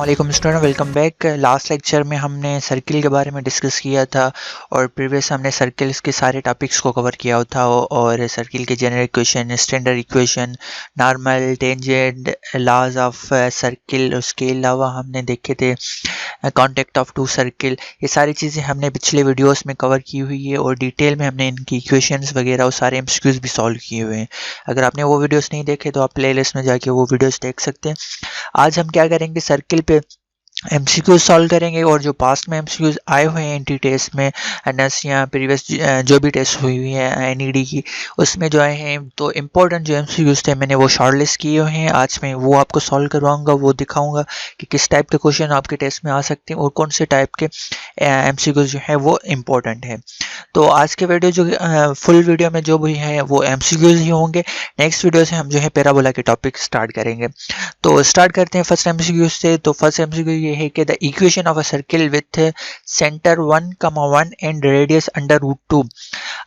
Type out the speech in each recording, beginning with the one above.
वालेकुम student, welcome back. Last lecture में हमने सर्किल के बारे में डिस्कस किया था और प्रीवियस हमने सर्किल्स के सारे टॉपिक्स को कवर किया था और सर्किल के general equation, standard equation, normal, tangent, laws of circle, उसके अलावा हमने देखे थे कॉन्टेक्ट ऑफ टू सर्किल। ये सारी चीज़ें हमने पिछले वीडियोस में कवर की हुई है और डिटेल में हमने इनकी इक्वेशंस वगैरह और सारे एमसीक्यूज भी सॉल्व किए हुए हैं। अगर आपने वो वीडियोस नहीं देखे तो आप प्लेलिस्ट में जाके वो वीडियोस देख सकते हैं। आज हम क्या करेंगे, सर्किल पे एमसीक्यूज सॉल्व करेंगे और जो पास्ट में एमसीक्यूज आए हुए हैं एनटी टेस्ट में, एनएस या प्रीवियस जो भी टेस्ट हुई हुई है एनईडी की, उसमें जो आए हैं तो इम्पोर्टेंट जो एमसीक्यूज थे मैंने वो शॉर्टलिस्ट किए हुए हैं। आज मैं वो आपको सॉल्व करवाऊंगा, वो दिखाऊंगा कि किस टाइप के क्वेश्चन आपके टेस्ट में आ सकते हैं और कौन से टाइप के एमसीक्यूज जो है वो इम्पोर्टेंट है। तो आज के वीडियो जो फुल वीडियो में जो भी है वो एमसीक्यूज ही होंगे। नेक्स्ट वीडियो से हम जो है पैराबोला के टॉपिक स्टार्ट करेंगे। तो स्टार्ट करते हैं फर्स्ट एमसीक्यू से। तो फर्स्ट एमसीक्यू ये है कि the equation of a circle with centre 1,1 and radius under root 2।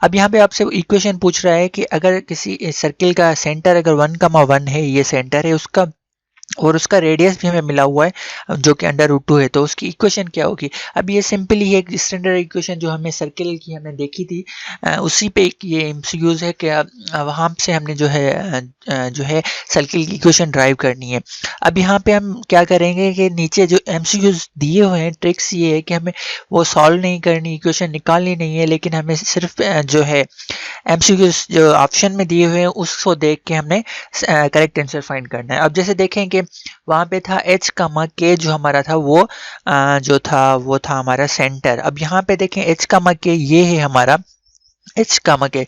अब यहाँ पे आपसे इक्वेशन पूछ रहा है कि अगर किसी सर्किल का सेंटर अगर 1,1 है, ये सेंटर है उसका, और उसका रेडियस भी हमें मिला हुआ है जो कि अंडर रूट 2 है, तो उसकी इक्वेशन क्या होगी। अब ये सिंपली एक स्टैंडर्ड इक्वेशन जो हमें सर्किल की हमने देखी थी, उसी पे एक ये एमसीक्यूज है कि वहाँ से हमने जो है सर्किल की इक्वेशन ड्राइव करनी है। अब यहाँ पे हम क्या करेंगे कि नीचे जो एमसीक्यूज दिए हुए हैं, ट्रिक्स ये है कि हमें वो सॉल्व नहीं करनी, इक्वेशन निकालनी नहीं है, लेकिन हमें सिर्फ जो है एमसीक्यूज जो ऑप्शन में दिए हुए हैं उसको देख के हमने करेक्ट आंसर फाइंड करना है। अब जैसे देखें कि वहाँ पे था h कामा के, जो हमारा था वो जो था वो था हमारा सेंटर। अब यहाँ पे देखें h कामा के ये है हमारा h कामा के,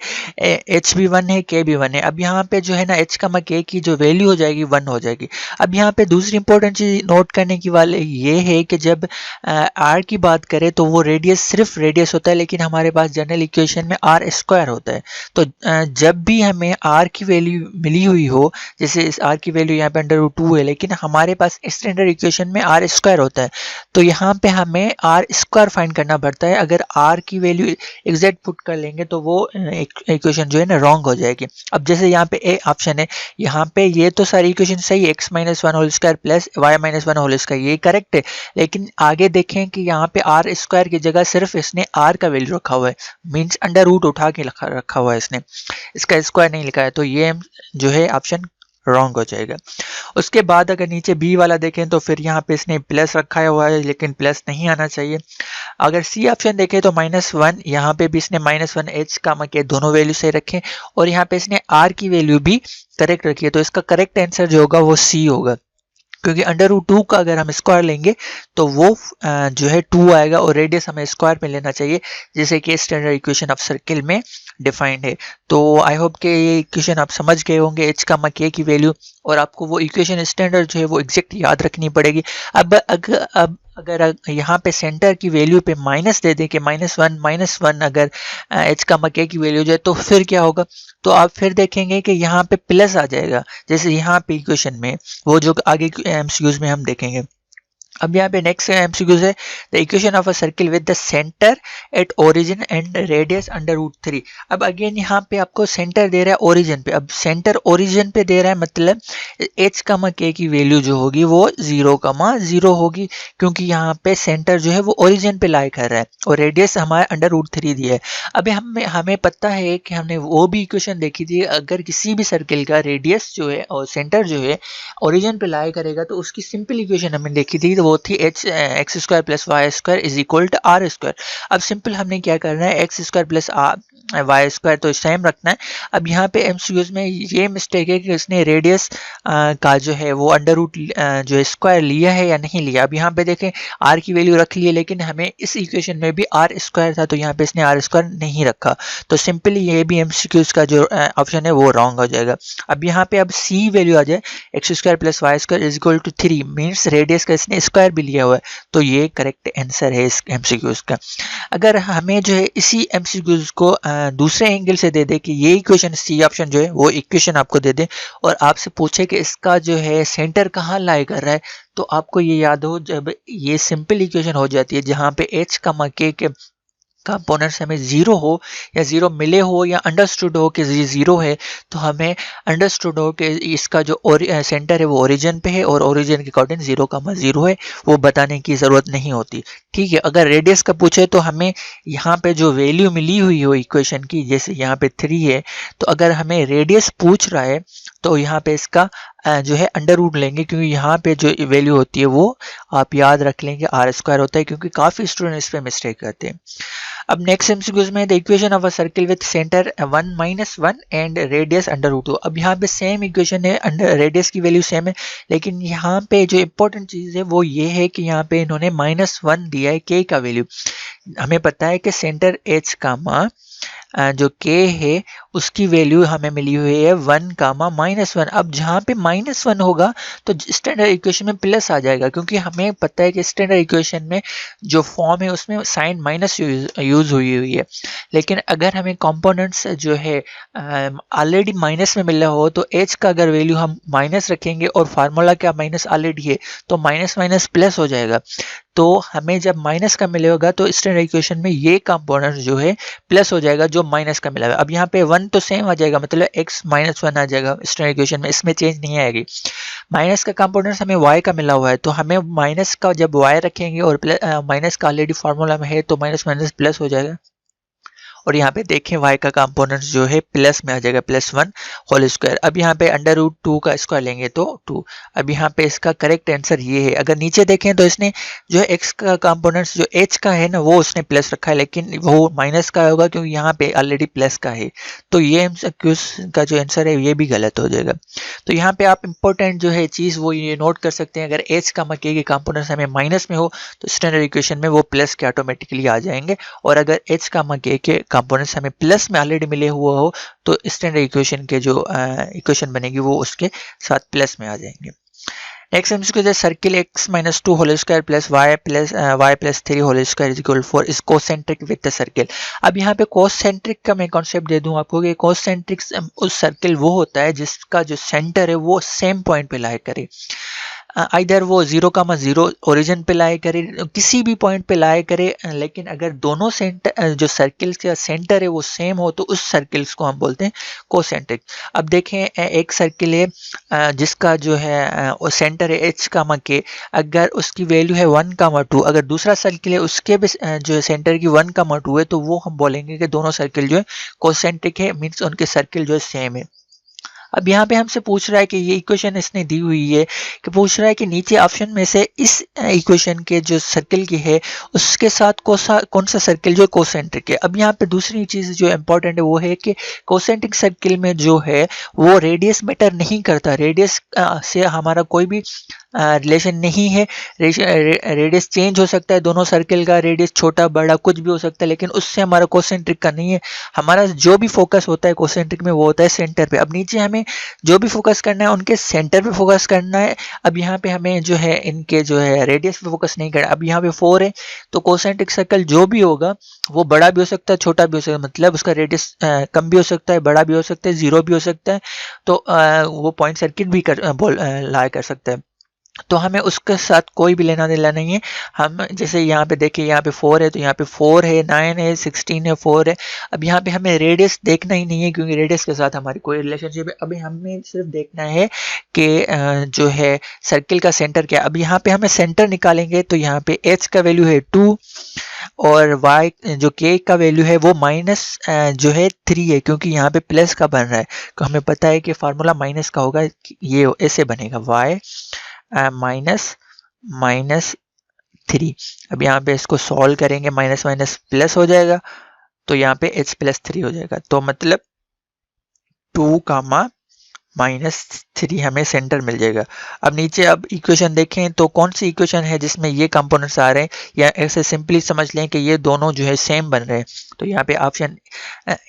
h भी 1 है, k भी 1 है। अब यहाँ पे जो है ना h कामा k की जो वैल्यू हो जाएगी 1 हो जाएगी। अब यहाँ पे दूसरी इंपॉर्टेंट चीज नोट करने की वाले ये है कि जब r की बात करें तो वो रेडियस सिर्फ रेडियस होता है, लेकिन हमारे पास जनरल इक्वेशन में r स्क्वायर होता है। तो जब भी हमें r की वैल्यू मिली हुई हो, जैसे इस r की वैल्यू यहाँ पे अंडर रूट 2 है, लेकिन हमारे पास स्टैंडर्ड इक्वेशन में r स्क्वायर होता है, तो यहाँ पे हमें r स्क्वायर फाइंड करना पड़ता है। अगर r की वैल्यू एग्जैक्ट पुट कर लेंगे तो वो इक्वेशन जो है ना रॉन्ग हो जाएगी। अब जैसे यहाँ पे ए ऑप्शन है, यहाँ पे ये तो सारी इक्वेशन सही है, x-1 whole square plus y-1 whole square, ये करेक्ट है। लेकिन आगे देखें कि यहाँ पे आर स्क्वायर की जगह सिर्फ इसने आर का वैल्यू रखा हुआ है, मीन्स अंडर रूट उठा के रखा हुआ है इसने, इसका स्क्वायर नहीं लिखा है, तो ये जो है ऑप्शन रॉन्ग हो जाएगा। उसके बाद अगर नीचे बी वाला देखें तो फिर यहाँ पे इसने प्लस रखा हुआ है, लेकिन प्लस नहीं आना चाहिए। अगर सी ऑप्शन देखें तो -1, यहाँ पे भी इसने -1 h कामा के दोनों वैल्यू सही रखें और यहाँ पे इसने r की वैल्यू भी करेक्ट रखी है, तो इसका करेक्ट आंसर जो होगा वो सी होगा, क्योंकि अंडर रूट 2 का अगर हम स्क्वायर लेंगे तो वो जो है 2 आएगा और रेडियस हमें स्क्वायर में लेना चाहिए, जैसे कि स्टैंडर्ड इक्वेशन ऑफ सर्किल में डिफाइंड है। तो आई होप कि ये इक्वेशन आप समझ गए होंगे, h कामा k की वैल्यू, और आपको वो इक्वेशन स्टैंडर्ड जो है वो एग्जैक्ट याद रखनी पड़ेगी। अब अगर यहाँ पे सेंटर की वैल्यू पे माइनस दे दें कि -1 अगर h कामा k की वैल्यू जाए तो फिर क्या होगा, तो आप फिर देखेंगे कि यहाँ पे प्लस आ जाएगा, जैसे यहाँ पे इक्वेशन में, वो जो आगे एमसीक्यूज में हम देखेंगे। अब यहाँ पे नेक्स्ट एमसीक्यूज है, the equation of a circle with the centre at origin and radius under root 3। अब अगेन यहाँ पे आपको सेंटर दे रहा है ओरिजिन पे। अब सेंटर ओरिजिन पे दे रहा है, मतलब h कामा k की वैल्यू जो होगी वो 0,0 होगी, क्योंकि यहाँ पे सेंटर जो है वो ओरिजिन पे लाई कर रहा है और रेडियस हमारे अंडर रूट 3 दिया है। अभी हमें पता है कि हमने वो भी इक्वेशन देखी थी, अगर किसी भी सर्किल का रेडियस जो है और सेंटर जो है ओरिजिन पे लाई करेगा तो उसकी सिंपल इक्वेशन हमने देखी थी, वो थी x square plus Y square is equal to R square. अब सिंपल हमने क्या करना है, x square plus Y square तो सेम रखना है। अब यहाँ पे एमसीक्यूज में ये मिस्टेक है कि इसने रेडियस का जो है वो अंडर रूट जो स्क्वायर लिया है या नहीं लिया। अब यहाँ पे देखें r की वैल्यू रख ली है, लेकिन हमें इस इक्वेशन में भी r स्क्वायर था, तो यहाँ पे इसने r स्क्वायर नहीं रखा, तो सिंपली ये भी एमसीक्यूज का जो ऑप्शन है वो रॉन्ग हो जाएगा। अब यहाँ पे अब c वैल्यू आ जाए, x square plus Y square is equal to 3, means radius का इसने स्क्वायर भी लिया हुआ है, तो ये करेक्ट आंसर है इस एमसीक्यूज का। अगर हमें जो है इसी एमसीक्यूज को दूसरे एंगल से दे दे कि ये इक्वेशन सी ऑप्शन जो है वो इक्वेशन आपको दे दे और आपसे पूछे कि इसका जो है सेंटर कहाँ लाई कर रहा है, तो आपको ये याद हो, जब ये सिंपल इक्वेशन हो जाती है जहाँ पे h कामा k के कंपोनेंट्स हमें ज़ीरो हो या ज़ीरो मिले हो या अंडरस्टूड हो कि ये ज़ीरो है, तो हमें अंडरस्टूड हो कि इसका जो सेंटर है वो ओरिजिन पे है और ओरिजिन के अकॉर्डिंग 0,0 है, वो बताने की ज़रूरत नहीं होती। ठीक है, अगर रेडियस का पूछे तो हमें यहाँ पे जो वैल्यू मिली हुई हो इक्वेशन की, जैसे यहाँ पे 3 है, तो अगर हमें रेडियस पूछ रहा है तो यहाँ पे इसका जो है अंडर रूट लेंगे, क्योंकि यहाँ पे जो वैल्यू होती है वो आप याद रख लेंगे r² होता है, क्योंकि काफ़ी स्टूडेंट इस पे मिस्टेक करते हैं। अब नेक्स्ट एमसीक्यूज में the equation of a circle with centre 1 - 1 and radius √2। अब यहाँ पे सेम इक्वेशन है, अंडर रेडियस की वैल्यू सेम है, लेकिन यहाँ पे जो इम्पोर्टेंट चीज़ है वो ये है कि यहाँ पे इन्होंने -1 दिया है k का वैल्यू। हमें पता है कि सेंटर h कामा जो k है उसकी वैल्यू हमें मिली हुई है 1, -1। अब जहाँ पे -1 होगा तो स्टैंडर्ड इक्वेशन में प्लस आ जाएगा, क्योंकि हमें पता है कि स्टैंडर्ड इक्वेशन में जो फॉर्म है उसमें साइन माइनस यूज हुई है। लेकिन अगर हमें कंपोनेंट्स जो है ऑलरेडी माइनस में मिल रहा हो तो h का अगर वैल्यू हम माइनस रखेंगे और फार्मूला क्या माइनस ऑलरेडी है, तो माइनस माइनस प्लस हो जाएगा। तो हमें जब माइनस का मिलेगा तो स्टैंडर्ड इक्वेशन में ये कंपोनेंट जो है प्लस हो जाएगा जो माइनस का मिला है। अब यहाँ पे 1 तो सेम आ जाएगा, मतलब x - 1 आ जाएगा स्टैंडर्ड इक्वेशन में, इसमें चेंज नहीं आएगी। माइनस का कंपोनेंट हमें y का मिला हुआ है, तो हमें माइनस का जब y रखेंगे और माइनस का ऑलरेडी फार्मूला में है तो माइनस माइनस प्लस हो जाएगा। और यहाँ पे देखें y का कंपोनेंट्स जो है प्लस में आ जाएगा, +1 होल स्क्वायर। अब यहाँ पे √2 का स्क्वायर लेंगे तो 2। अब यहाँ पे इसका करेक्ट आंसर ये है। अगर नीचे देखें तो इसने जो है x का कंपोनेंट्स जो h का है ना वो उसने प्लस रखा है, लेकिन वो माइनस का होगा क्योंकि यहाँ पे ऑलरेडी प्लस का है। तो ये का जो आंसर है ये भी गलत हो जाएगा। तो यहाँ पे आप इंपॉर्टेंट जो है चीज़ वो ये नोट कर सकते हैं, अगर h का k के कंपोनेंट्स हमें माइनस में हो तो स्टैंडर्ड इक्वेशन में वो प्लस के ऑटोमेटिकली आ जाएंगे, और अगर h का k के कंपोनेंट्स हमें प्लस में ऑलरेडी मिले हुआ हो तो स्टैंडर्ड इक्वेशन के जो इक्वेशन बनेगी वो उसके साथ प्लस में आ जाएंगे। नेक्स्ट हम इसको circle x - 2 whole square plus y + 3 whole square is equal 4 is concentric with the circle. अब यहाँ पे कोसेंट्रिक का मैं कॉन्सेप्ट दे दूं आपको कि कोसेंट्रिक उस सर्किल वो होता है जिसका जो सेंटर है वो सेम पॉइंट पे लाई करे, इधर वो 0,0 ओरिजिन पे लाए करे, किसी भी पॉइंट पे लाए करे, लेकिन अगर दोनों सेंटर जो सर्किल्स का सेंटर है वो सेम हो तो उस सर्किल्स को हम बोलते हैं कोसेंट्रिक। अब देखें एक सर्किल है जिसका जो है सेंटर है h, k, अगर उसकी वैल्यू है 1,2, अगर दूसरा सर्किल है उसके भी जो सेंटर की 1,2 है, तो वो हम बोलेंगे कि दोनों सर्किल जो है कोसेंट्रिक है, मीन्स उनके सर्किल जो है सेम है। अब यहाँ पे हमसे पूछ रहा है कि ये इक्वेशन इसने दी हुई है कि पूछ रहा है कि नीचे ऑप्शन में से इस इक्वेशन के जो सर्किल की है उसके साथ कौन सा सर्किल जो कोसेंट्रिक है। अब यहाँ पे दूसरी चीज़ जो इम्पोर्टेंट है वो है कि कोसेंट्रिक सर्किल में जो है वो रेडियस मैटर नहीं करता, रेडियस से हमारा कोई भी रिलेशन नहीं है। रेडियस चेंज हो सकता है, दोनों सर्किल का रेडियस छोटा बड़ा कुछ भी हो सकता है, लेकिन उससे हमारा कोसेंट्रिक का नहीं है। हमारा जो भी फोकस होता है कोसेंट्रिक में वो होता है सेंटर पे। अब नीचे हमें जो भी फोकस करना है उनके सेंटर पे फोकस करना है। अब यहाँ पे हमें जो है इनके जो है रेडियस पे फोकस नहीं करना। अब यहाँ पे 4 है तो कोसेंट्रिक सर्कल जो भी होगा वो बड़ा भी हो सकता है छोटा भी हो सकता है, मतलब उसका रेडियस कम भी हो सकता है बड़ा भी हो सकता है 0 भी हो सकता है, तो वो पॉइंट सर्किल भी ला कर सकता है। तो हमें उसके साथ कोई भी लेना देना नहीं है। हम जैसे यहाँ पे देखिए यहाँ पे 4 है तो यहाँ पे 4 है, 9 है, 16 है, 4 है। अब यहाँ पे हमें रेडियस देखना ही नहीं है क्योंकि रेडियस के साथ हमारी कोई रिलेशनशिप है। अभी हमें सिर्फ देखना है कि जो है सर्किल का सेंटर क्या है। अब यहाँ पे हमें सेंटर निकालेंगे तो यहाँ पे h का वैल्यू है 2 और y जो k का वैल्यू है वो माइनस जो है 3 है, क्योंकि यहाँ पे प्लस का बन रहा है तो हमें पता है कि फार्मूला माइनस का होगा, ये ऐसे बनेगा y -3। अब यहाँ पे इसको सॉल्व करेंगे, माइनस माइनस प्लस हो जाएगा तो यहाँ पे h + 3 हो जाएगा। तो मतलब 2, -3 हमें सेंटर मिल जाएगा। अब नीचे अब इक्वेशन देखें तो कौन सी इक्वेशन है जिसमें ये कंपोनेंट्स आ रहे हैं, या ऐसे सिंपली समझ लें कि ये दोनों जो है सेम बन रहे हैं। तो यहाँ पे ऑप्शन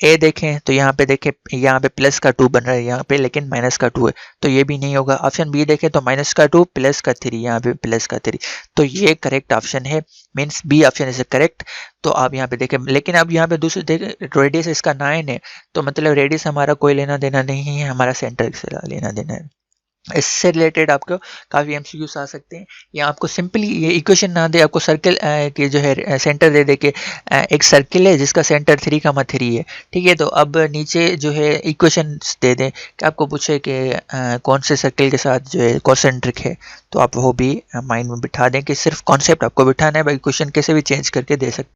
ए देखें तो यहाँ पे देखें यहाँ पे प्लस का 2 बन रहा है यहाँ पे, लेकिन माइनस का 2 है तो ये भी नहीं होगा। ऑप्शन बी देखें तो माइनस का 2 प्लस का 3, यहाँ पे प्लस का 3, तो ये करेक्ट ऑप्शन है, means B option is correct. तो आप यहाँ पे देखें, लेकिन अब यहाँ पे दूसरे देखें रेडियस इसका 9 है तो मतलब रेडियस हमारा कोई लेना देना नहीं है, हमारा सेंटर से लेना देना है। इससे रिलेटेड आपको काफ़ी एमसीक्यूज आ सकते हैं, या आपको सिंपली ये इक्वेशन ना दे, आपको सर्कल के जो है सेंटर दे दे के एक सर्किल है जिसका सेंटर 3,3 है, ठीक है। तो अब नीचे जो है इक्वेशन दे दें कि आपको पूछे कि कौन से सर्किल के साथ जो है कॉन्सेंट्रिक है, तो आप वो भी माइंड में बिठा दें कि सिर्फ कॉन्सेप्ट आपको बिठाना है, बाकी क्वेश्चन कैसे भी चेंज करके दे सकते हैं।